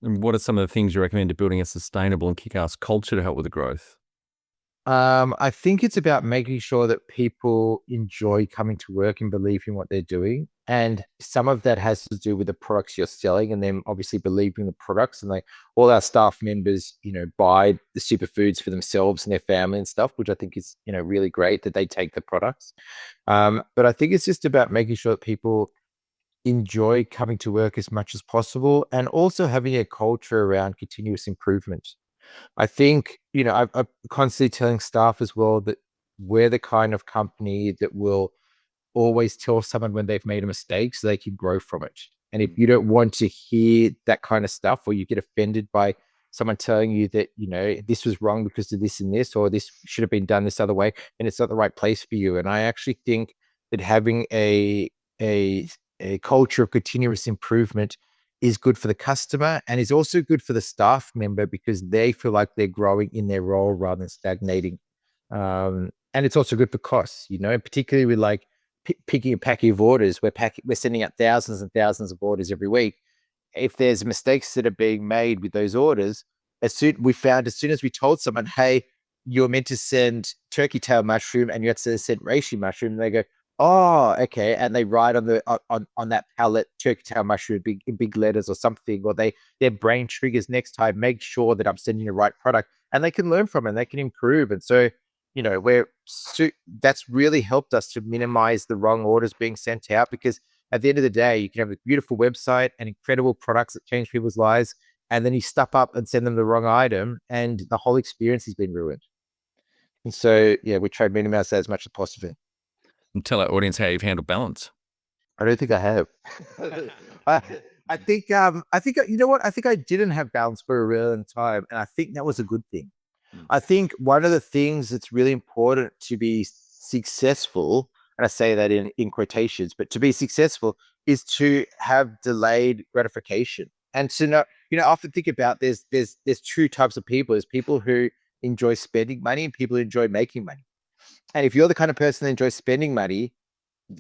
Speaker 2: And what are some of the things you recommend to building a sustainable and kick-ass culture to help with the growth?
Speaker 1: I think it's about making sure that people enjoy coming to work and believe in what they're doing. And some of that has to do with the products you're selling, and then obviously believing the products. And like all our staff members, buy the superfoods for themselves and their family and stuff, which I think is, really great that they take the products. But I think it's just about making sure that people enjoy coming to work as much as possible, and also having a culture around continuous improvement. I think, I'm constantly telling staff as well that we're the kind of company that will always tell someone when they've made a mistake so they can grow from it. And if you don't want to hear that kind of stuff, or you get offended by someone telling you that, this was wrong because of this and this, or this should have been done this other way, and it's not the right place for you. And I actually think that having a a culture of continuous improvement is good for the customer, and is also good for the staff member, because they feel like they're growing in their role rather than stagnating. And it's also good for costs, particularly with like picking and packing of orders. We're sending out thousands and thousands of orders every week. If there's mistakes that are being made with those orders, as soon as we told someone, hey, you're meant to send turkey tail mushroom and you had to send reishi mushroom, and they go, oh, okay, and they write on the on that pallet turkey tail mushroom in big letters or something, or their brain triggers next time, make sure that I'm sending the right product, and they can learn from it and they can improve. And so that's really helped us to minimize the wrong orders being sent out, because at the end of the day, you can have a beautiful website and incredible products that change people's lives, and then you stuff up and send them the wrong item, and the whole experience has been ruined. And so, yeah, we try to minimize that as much as possible.
Speaker 2: And tell our audience how you've handled balance.
Speaker 1: I don't think I have. I, I think you know what? I think I didn't have balance for a really long time, and I think that was a good thing. I think one of the things that's really important to be successful, and I say that in quotations, but to be successful is to have delayed gratification. And to know, I often think about there's two types of people. There's people who enjoy spending money and people who enjoy making money. And if you're the kind of person that enjoys spending money,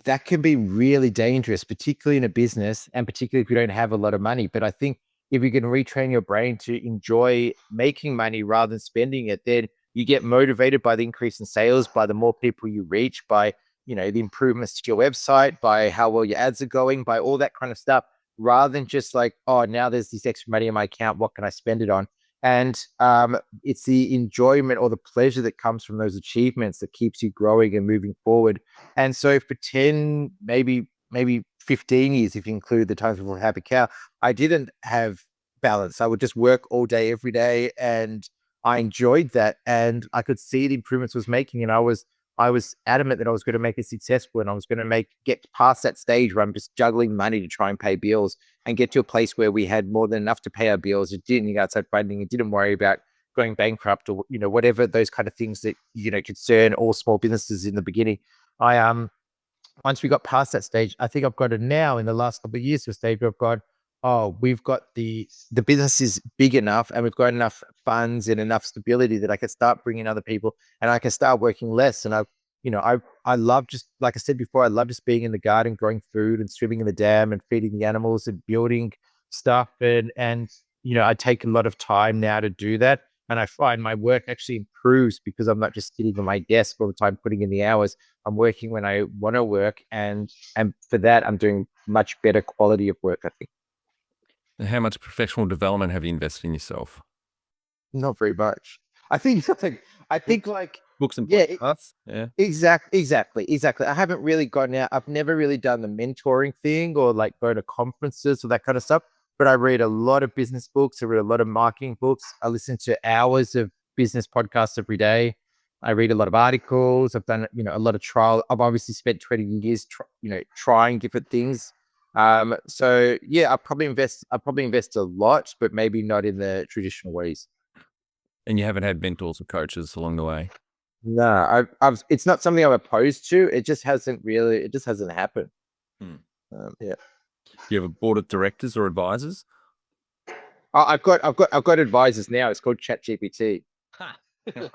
Speaker 1: that can be really dangerous, particularly in a business, and particularly if you don't have a lot of money. But I think if you can retrain your brain to enjoy making money rather than spending it, then you get motivated by the increase in sales, by the more people you reach, by the improvements to your website, by how well your ads are going, by all that kind of stuff, rather than just like, oh, now there's this extra money in my account, what can I spend it on? And it's the enjoyment or the pleasure that comes from those achievements that keeps you growing and moving forward. And so for 10, maybe 15 years, if you include the times before Happy Cow, I didn't have balance. I would just work all day, every day. And I enjoyed that. And I could see the improvements I was making. And I was adamant that I was going to make it successful, and I was going to get past that stage where I'm just juggling money to try and pay bills, and get to a place where we had more than enough to pay our bills. It didn't need outside funding. It didn't worry about going bankrupt, or whatever those kind of things that concern all small businesses in the beginning. I Once we got past that stage, I think I've got it now in the last couple of years to a stage where I've got, oh, we've got the business is big enough, and we've got enough funds and enough stability that I can start bringing other people, and I can start working less. And I love, just like I said before, I love just being in the garden, growing food and swimming in the dam and feeding the animals and building stuff. And I take a lot of time now to do that. And I find my work actually improves because I'm not just sitting at my desk all the time putting in the hours. I'm working when I want to work, and for that, I'm doing much better quality of work, I think.
Speaker 2: And how much professional development have you invested in yourself?
Speaker 1: Not very much. I think something. I think like
Speaker 2: Books and
Speaker 1: yeah,
Speaker 2: podcasts? Yeah.
Speaker 1: exactly. I haven't really gone out. I've never really done the mentoring thing, or like go to conferences or that kind of stuff. But I read a lot of business books. I read a lot of marketing books. I listen to hours of business podcasts every day. I read a lot of articles. I've done, a lot of trial. I've obviously spent 20 years, trying different things. So yeah, I probably invest a lot, but maybe not in the traditional ways.
Speaker 2: And you haven't had mentors or coaches along the way?
Speaker 1: No, it's not something I'm opposed to. It just hasn't happened.
Speaker 2: Hmm.
Speaker 1: Yeah.
Speaker 2: Do you have a board of directors or advisors?
Speaker 1: I've got advisors now. It's called ChatGPT.
Speaker 2: Ha. Right.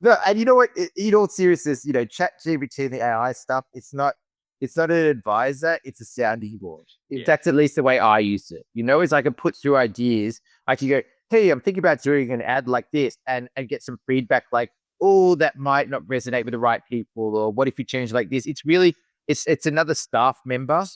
Speaker 1: No, and you know what? In all seriousness, Chat GPT and the AI stuff, it's not an advisor, it's a sounding board.
Speaker 2: Yeah.
Speaker 1: That's at least the way I use it. Is I can put through ideas. I can go, hey, I'm thinking about doing an ad like this and get some feedback like, oh, that might not resonate with the right people, or what if you change like this? It's really it's another staff member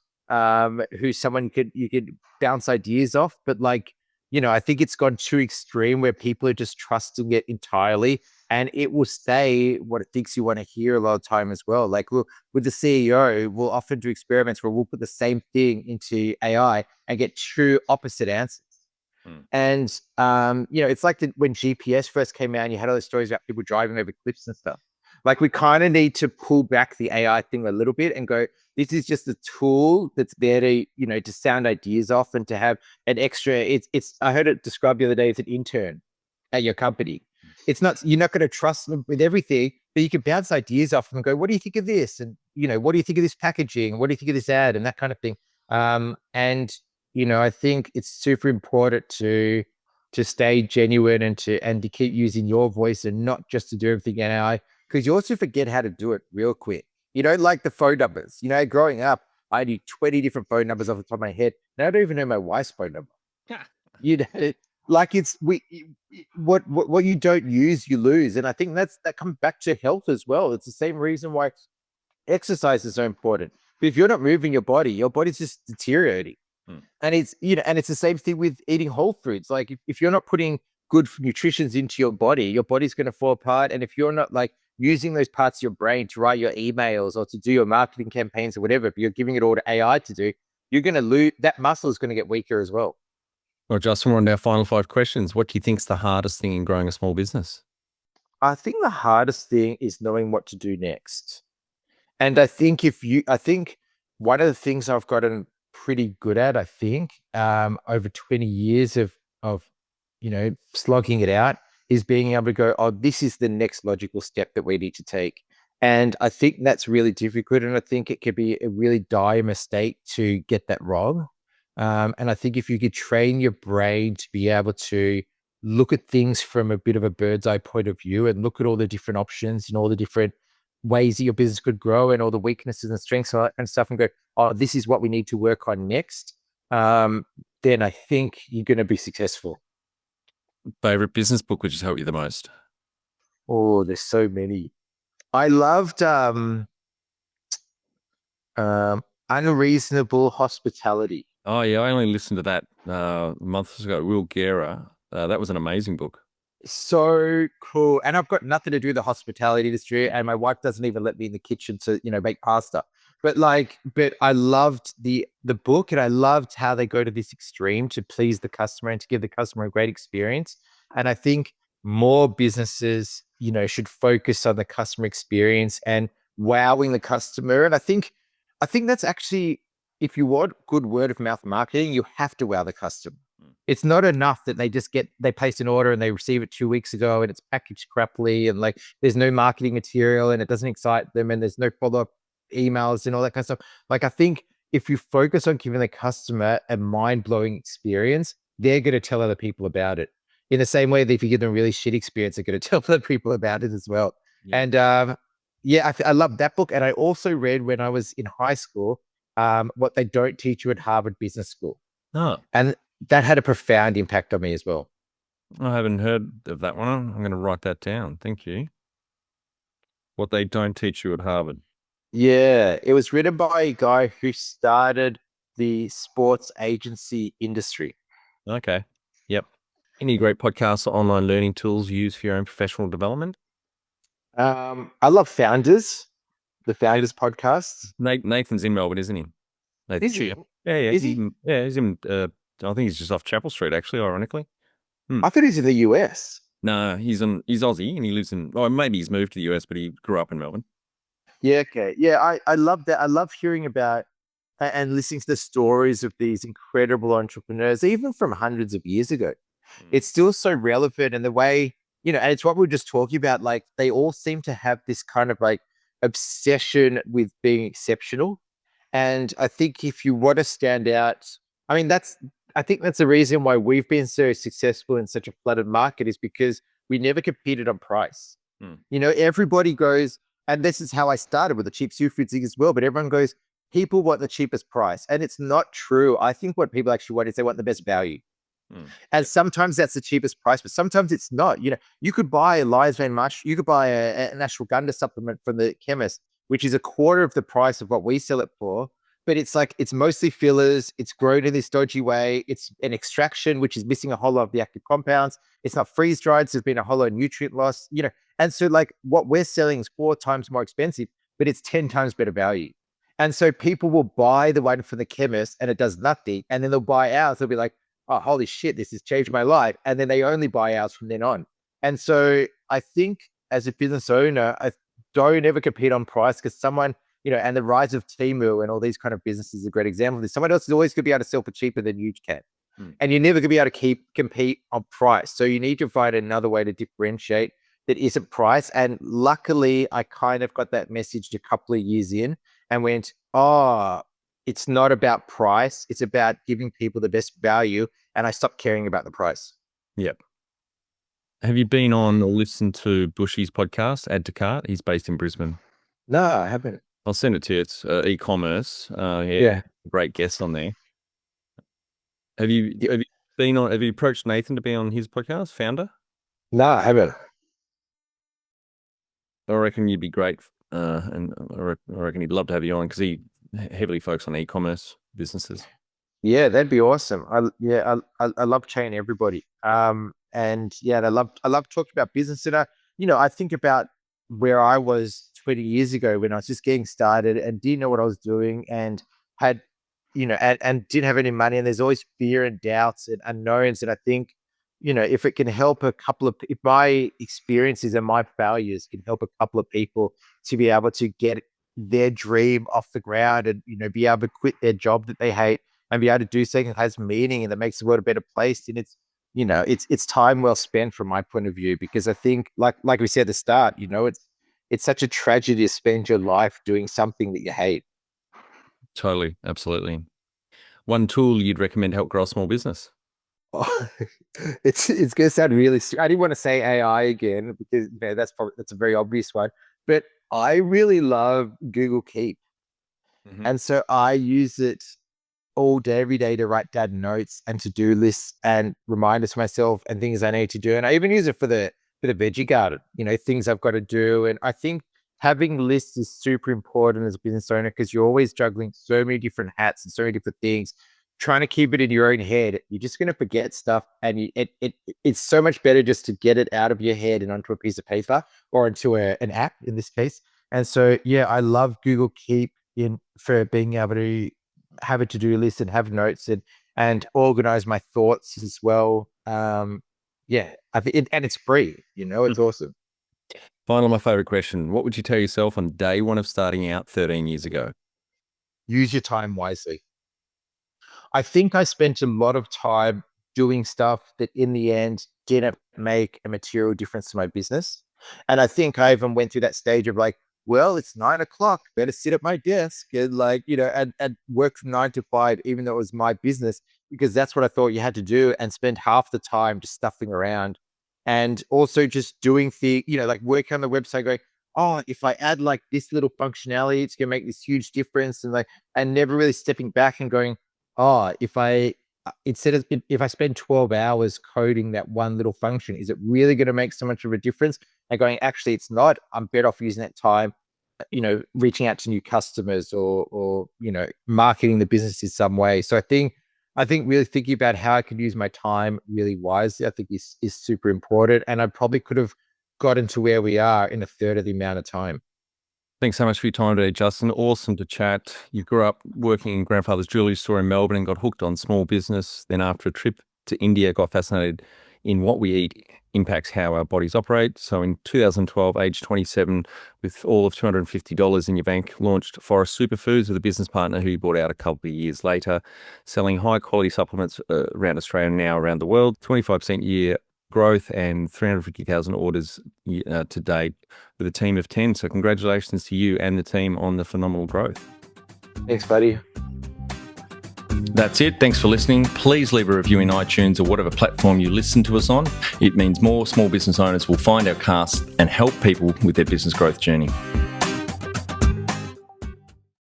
Speaker 1: who someone could you could bounce ideas off. But like, I think it's gone too extreme where people are just trusting it entirely and it will say what it thinks you want to hear a lot of time as well. Like with the CEO, we'll often do experiments where we'll put the same thing into AI and get true opposite answers.
Speaker 2: Mm.
Speaker 1: And it's like when GPS first came out and you had all those stories about people driving over cliffs and stuff. Like we kind of need to pull back the AI thing a little bit and go, this is just a tool that's there to sound ideas off and to have an extra. It's I heard it described the other day as an intern at your company. It's not You're not going to trust them with everything, but you can bounce ideas off them and go, what do you think of this? And what do you think of this packaging? What do you think of this ad? And that kind of thing. And I think it's super important to stay genuine and to keep using your voice and not just to do everything in AI, because you also forget how to do it real quick. Like the phone numbers. Growing up, I knew 20 different phone numbers off the top of my head. Now I don't even know my wife's phone number. You know, like it's we what you don't use, you lose. And I think that comes back to health as well. It's the same reason why exercise is so important. But if you're not moving your body's just deteriorating.
Speaker 2: Mm.
Speaker 1: And it's the same thing with eating whole foods. Like if you're not putting good nutritions into your body's going to fall apart. And if you're not like using those parts of your brain to write your emails or to do your marketing campaigns or whatever, if you're giving it all to AI to do, you're going to lose that muscle is going to get weaker as well.
Speaker 2: Well, Justin, we're on our final 5 questions. What do you think is the hardest thing in growing a small business?
Speaker 1: I think the hardest thing is knowing what to do next. And I think one of the things I've gotten pretty good at, I think, over 20 years of slogging it out, is being able to go, oh, this is the next logical step that we need to take. And I think that's really difficult. And I think it could be a really dire mistake to get that wrong. And I think if you could train your brain to be able to look at things from a bit of a bird's eye point of view and look at all the different options and all the different ways that your business could grow and all the weaknesses and strengths and stuff and go, oh, this is what we need to work on next. Then I think you're going to be successful.
Speaker 2: Favorite business book which has helped you the most?
Speaker 1: Oh, there's so many. I loved Unreasonable Hospitality.
Speaker 2: Oh, yeah. I only listened to that a month ago. Will Guerra. That was an amazing book.
Speaker 1: So cool. And I've got nothing to do with the hospitality industry, and my wife doesn't even let me in the kitchen to, make pasta. But I loved the book, and I loved how they go to this extreme to please the customer and to give the customer a great experience. And I think more businesses, should focus on the customer experience and wowing the customer. And I think that's actually, if you want good word of mouth marketing, you have to wow the customer. It's not enough that they place an order and they receive it 2 weeks ago and it's packaged crappily and like there's no marketing material and it doesn't excite them and there's no follow-up emails and all that kind of stuff. Like I think if you focus on giving the customer a mind-blowing experience, they're going to tell other people about it. In the same way that if you give them a really shit experience, they're going to tell other people about it as well.
Speaker 2: Yeah.
Speaker 1: And yeah, I love that book. And I also read when I was in high school, What They Don't Teach You at Harvard Business School.
Speaker 2: Oh,
Speaker 1: And that had a profound impact on me as well.
Speaker 2: I haven't heard of that one. I'm going to write that down. Thank you. What they don't teach you at Harvard.
Speaker 1: Yeah, it was written by a guy who started the sports agency industry.
Speaker 2: Okay. Yep. Any great podcasts or online learning tools you use for your own professional development?
Speaker 1: I love the Founders podcasts.
Speaker 2: Nathan's in Melbourne, isn't he?
Speaker 1: Is he?
Speaker 2: Yeah.
Speaker 1: Is he?
Speaker 2: Yeah, he's in. I think he's just off Chapel Street, actually. Ironically.
Speaker 1: I thought he's in the US.
Speaker 2: No, he's Aussie and he lives in. Or maybe he's moved to the US, but he grew up in Melbourne.
Speaker 1: Yeah, okay. Yeah, I love that. I love hearing about and listening to the stories of these incredible entrepreneurs, even from hundreds of years ago. It's still so relevant, and the way, and it's what we were just talking about. Like they all seem to have this kind of like obsession with being exceptional. And I think if you want to stand out, I mean, I think that's the reason why we've been so successful in such a flooded market, is because we never competed on price.
Speaker 2: Mm.
Speaker 1: Everybody goes, and this is how I started with the cheap superfood thing as well. But everyone goes, people want the cheapest price, and it's not true. I think what people actually want is they want the best value.
Speaker 2: Mm.
Speaker 1: And sometimes that's the cheapest price, but sometimes it's not. You could buy a lion's mane mush, you could buy an ashwagandha supplement from the chemist, which is a quarter of the price of what we sell it for. But it's like it's mostly fillers. It's grown in this dodgy way. It's an extraction which is missing a whole lot of the active compounds. It's not freeze dried, so there's been a whole lot of nutrient loss. And so like what we're selling is 4 times more expensive, but it's 10 times better value. And so people will buy the one from the chemist and it does nothing, and then they'll buy ours. They'll be like, oh, holy shit, this has changed my life. And then they only buy ours from then on. And so I think as a business owner, I don't ever compete on price, because and the rise of Temu and all these kind of businesses is a great example of this. Someone else is always going to be able to sell for cheaper than you can. And you're never going to be able to compete on price. So you need to find another way to differentiate that isn't price. And luckily, I kind of got that message a couple of years in and went, oh, it's not about price. It's about giving people the best value. And I stopped caring about the price.
Speaker 2: Yep. Have you been on or listened to Bushy's podcast, Add to Cart? He's based in Brisbane.
Speaker 1: No, I haven't.
Speaker 2: I'll send it to you. It's e-commerce.
Speaker 1: Yeah.
Speaker 2: Great guest on there. Have you approached Nathan to be on his podcast, founder?
Speaker 1: No, I haven't.
Speaker 2: I reckon you'd be great, and I reckon he'd love to have you on, because he heavily focuses on e-commerce businesses.
Speaker 1: Yeah, that'd be awesome. I love chatting to everybody. And yeah, I love talking about business. And I think about where I was 20 years ago when I was just getting started and didn't know what I was doing, and had, and didn't have any money. And there's always fear and doubts and unknowns. And I think, if it can help if my experiences and my failures can help a couple of people to be able to get their dream off the ground, and, be able to quit their job that they hate and be able to do something that has meaning and that makes the world a better place. And it's time well spent from my point of view, because I think like we said at the start, it's such a tragedy to spend your life doing something that you hate.
Speaker 2: Totally. Absolutely. One tool you'd recommend to help grow a small business?
Speaker 1: Oh, it's going to sound really, I didn't want to say AI again, because that's a very obvious one, but I really love Google Keep.
Speaker 2: Mm-hmm.
Speaker 1: And so I use it all day, every day, to write down notes and to-do lists and reminders for myself and things I need to do. And I even use it for the veggie garden, things I've got to do. And I think having lists is super important as a business owner, because you're always juggling so many different hats and so many different things. Trying to keep it in your own head, you're just going to forget stuff. And it's so much better just to get it out of your head and onto a piece of paper or into an app in this case. And so, yeah, I love Google Keep for being able to have a to-do list and have notes and organize my thoughts as well. Yeah, I think and it's free, it's awesome.
Speaker 2: Finally, my favorite question: what would you tell yourself on day one of starting out 13 years ago?
Speaker 1: Use your time wisely. I think I spent a lot of time doing stuff that in the end didn't make a material difference to my business. And I think I even went through that stage of like, well, it's 9 o'clock, better sit at my desk and and work from 9 to 5, even though it was my business, because that's what I thought you had to do, and spend half the time just stuffing around. And also just doing like working on the website going, oh, if I add like this little functionality, it's gonna make this huge difference. And never really stepping back and going, oh, if I spend 12 hours coding that one little function, is it really going to make so much of a difference? And going, actually, it's not. I'm better off using that time, reaching out to new customers or marketing the business in some way. So I think really thinking about how I can use my time really wisely, I think is super important. And I probably could have gotten to where we are in a third of the amount of time.
Speaker 2: Thanks so much for your time today, Justin. Awesome to chat. You grew up working in grandfather's jewelry store in Melbourne and got hooked on small business. Then after a trip to India, got fascinated in what we eat impacts how our bodies operate. So in 2012, age 27, with all of $250 in your bank, launched Forest Superfoods with a business partner who you bought out a couple of years later, selling high quality supplements around Australia and now around the world. 25% year growth and 350,000 orders to date with a team of 10. So congratulations to you and the team on the phenomenal growth.
Speaker 1: Thanks, buddy.
Speaker 2: That's it. Thanks for listening. Please leave a review in iTunes or whatever platform you listen to us on. It means more small business owners will find our cast and help people with their business growth journey.